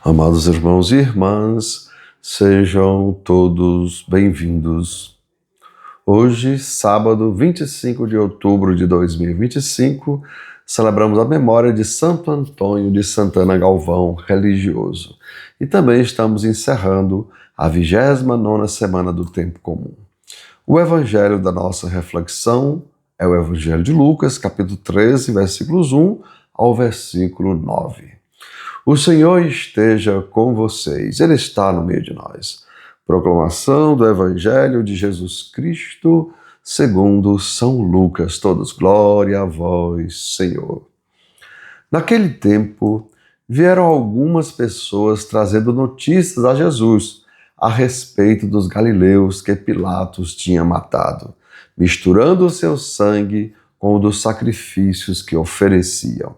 Amados irmãos e irmãs, sejam todos bem-vindos. Hoje, sábado 25 de outubro de 2025, celebramos a memória de Santo Antônio de Santana Galvão, religioso. E também estamos encerrando a 29ª semana do Tempo Comum. O evangelho da nossa reflexão é o Evangelho de Lucas, capítulo 13, versículos 1 ao versículo 9. O Senhor esteja com vocês, Ele está no meio de nós. Proclamação do Evangelho de Jesus Cristo, segundo São Lucas. Todos, glória a vós, Senhor. Naquele tempo, vieram algumas pessoas trazendo notícias a Jesus a respeito dos galileus que Pilatos tinha matado, misturando o seu sangue com o dos sacrifícios que ofereciam.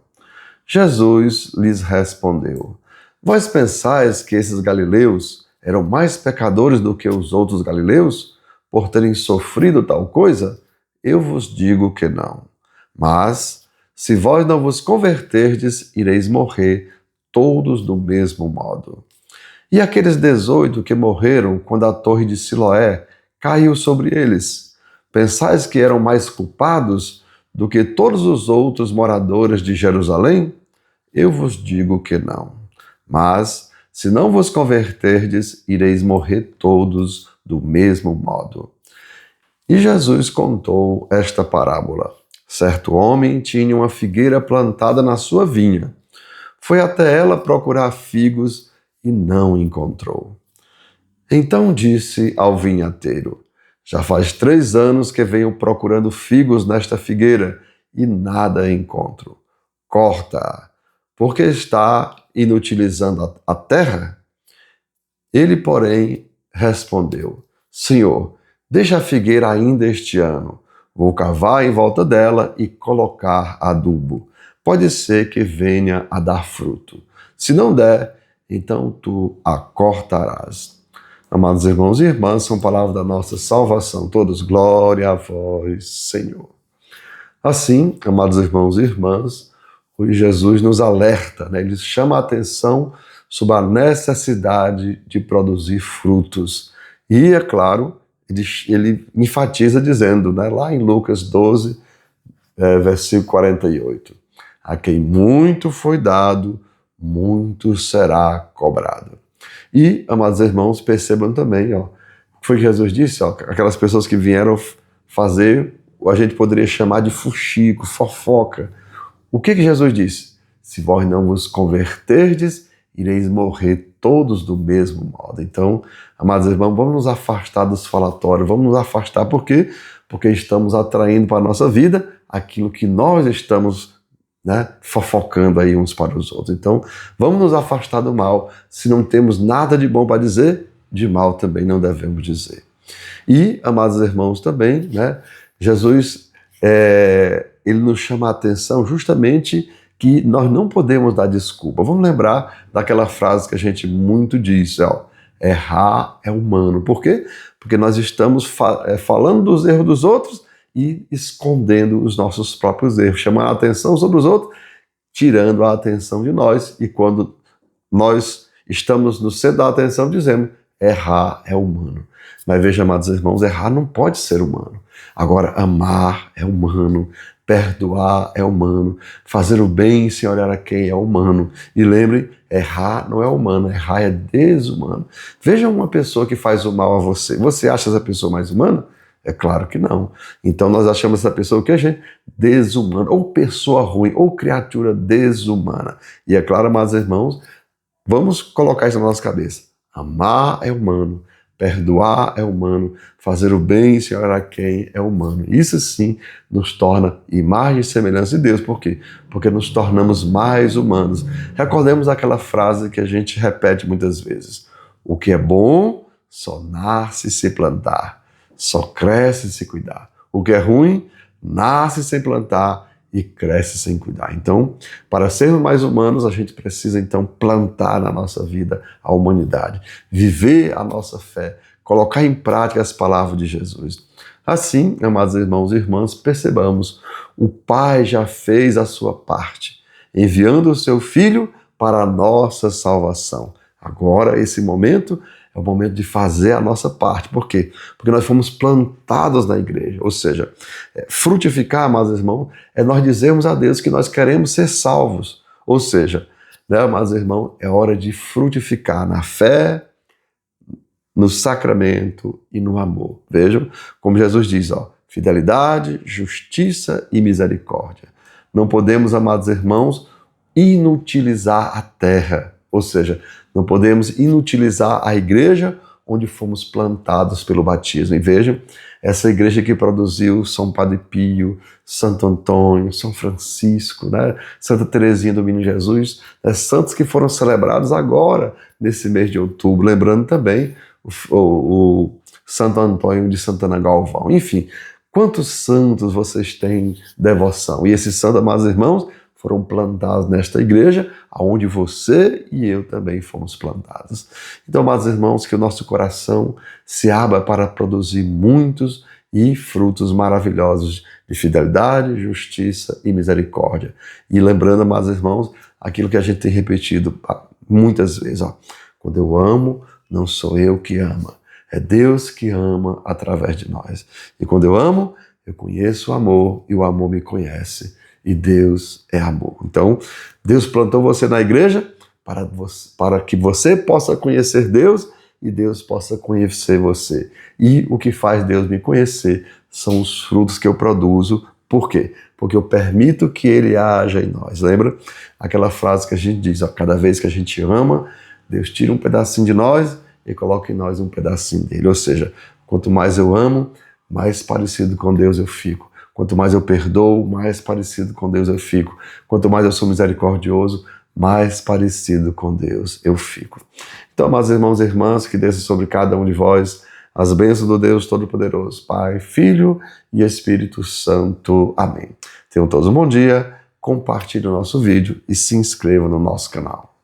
Jesus lhes respondeu: Vós pensais que esses galileus eram mais pecadores do que os outros galileus, por terem sofrido tal coisa? Eu vos digo que não. Mas, se vós não vos converterdes, ireis morrer todos do mesmo modo. E aqueles 18 que morreram quando a torre de Siloé caiu sobre eles, pensais que eram mais culpados do que todos os outros moradores de Jerusalém? Eu vos digo que não. Mas, se não vos converterdes, ireis morrer todos do mesmo modo. E Jesus contou esta parábola. Certo homem tinha uma figueira plantada na sua vinha. Foi até ela procurar figos e não encontrou. Então disse ao vinhateiro: Já faz 3 anos que venho procurando figos nesta figueira e nada encontro. Corta-a, porque está inutilizando a terra? Ele, porém, respondeu: Senhor, deixa a figueira ainda este ano. Vou cavar em volta dela e colocar adubo. Pode ser que venha a dar fruto. Se não der, então tu a cortarás. Amados irmãos e irmãs, são palavras da nossa salvação. Todos, glória a vós, Senhor. Assim, amados irmãos e irmãs, hoje Jesus nos alerta, Ele chama a atenção sobre a necessidade de produzir frutos. E, é claro, ele enfatiza dizendo, lá em Lucas 12, versículo 48, a quem muito foi dado, muito será cobrado. E, amados irmãos, percebam também, o que foi que Jesus disse, aquelas pessoas que vieram fazer, a gente poderia chamar de fuxico, fofoca. O que Jesus disse? Se vós não vos converterdes, ireis morrer todos do mesmo modo. Então, amados irmãos, vamos nos afastar dos falatórios, vamos nos afastar, por quê? Porque estamos atraindo para a nossa vida aquilo que nós estamos fofocando aí uns para os outros. Então, vamos nos afastar do mal. Se não temos nada de bom para dizer, de mal também não devemos dizer. E, amados irmãos, também, Jesus, ele nos chama a atenção justamente que nós não podemos dar desculpa. Vamos lembrar daquela frase que a gente muito diz, errar é humano. Por quê? Porque nós estamos falando dos erros dos outros e escondendo os nossos próprios erros, chamando a atenção sobre os outros, tirando a atenção de nós. E quando nós estamos no centro da atenção, dizemos, errar é humano. Mas veja, amados irmãos, errar não pode ser humano. Agora, amar é humano, perdoar é humano, fazer o bem sem olhar a quem é humano. E lembre, errar não é humano, errar é desumano. Veja uma pessoa que faz o mal a você. Você acha essa pessoa mais humana? É claro que não. Então nós achamos essa pessoa o que, gente? Desumana, ou pessoa ruim, ou criatura desumana. E é claro, amados irmãos, vamos colocar isso na nossa cabeça. Amar é humano, perdoar é humano, fazer o bem sem olhar a quem é humano. Isso sim nos torna imagem e semelhança de Deus. Por quê? Porque nos tornamos mais humanos. Recordemos aquela frase que a gente repete muitas vezes. O que é bom só nasce se plantar, só cresce se cuidar. O que é ruim nasce sem plantar e cresce sem cuidar. Então, para sermos mais humanos, a gente precisa então plantar na nossa vida a humanidade, viver a nossa fé, colocar em prática as palavras de Jesus. Assim, amados irmãos e irmãs, percebamos, o Pai já fez a sua parte, enviando o seu Filho para a nossa salvação. Agora, esse momento é o momento de fazer a nossa parte. Por quê? Porque nós fomos plantados na igreja. Ou seja, frutificar, amados irmãos, é nós dizermos a Deus que nós queremos ser salvos. Ou seja, né, amados irmãos, é hora de frutificar na fé, no sacramento e no amor. Vejam como Jesus diz, fidelidade, justiça e misericórdia. Não podemos, amados irmãos, inutilizar a terra, ou seja, não podemos inutilizar a igreja onde fomos plantados pelo batismo. E vejam, essa igreja que produziu São Padre Pio, Santo Antônio, São Francisco, né? Santa Teresinha do Menino Jesus, santos que foram celebrados agora, nesse mês de outubro, lembrando também o Santo Antônio de Santana Galvão. Enfim, quantos santos vocês têm devoção? E esses santos, amados irmãos, foram plantados nesta igreja, onde você e eu também fomos plantados. Então, amados irmãos, que o nosso coração se abra para produzir muitos e frutos maravilhosos de fidelidade, justiça e misericórdia. E lembrando, amados irmãos, aquilo que a gente tem repetido muitas vezes, quando eu amo, não sou eu que ama, é Deus que ama através de nós. E quando eu amo, eu conheço o amor e o amor e Deus é amor. Então, Deus plantou você na igreja para que você possa conhecer Deus e Deus possa conhecer você. E o que faz Deus me conhecer são os frutos que eu produzo. Por quê? Porque eu permito que Ele haja em nós. Lembra aquela frase que a gente diz, cada vez que a gente ama, Deus tira um pedacinho de nós e coloca em nós um pedacinho dele. Ou seja, quanto mais eu amo, mais parecido com Deus eu fico. Quanto mais eu perdoo, mais parecido com Deus eu fico. Quanto mais eu sou misericordioso, mais parecido com Deus eu fico. Então, meus irmãos e irmãs, que desça sobre cada um de vós as bênçãos do Deus Todo-Poderoso, Pai, Filho e Espírito Santo. Amém. Tenham todos um bom dia, compartilhem o nosso vídeo e se inscrevam no nosso canal.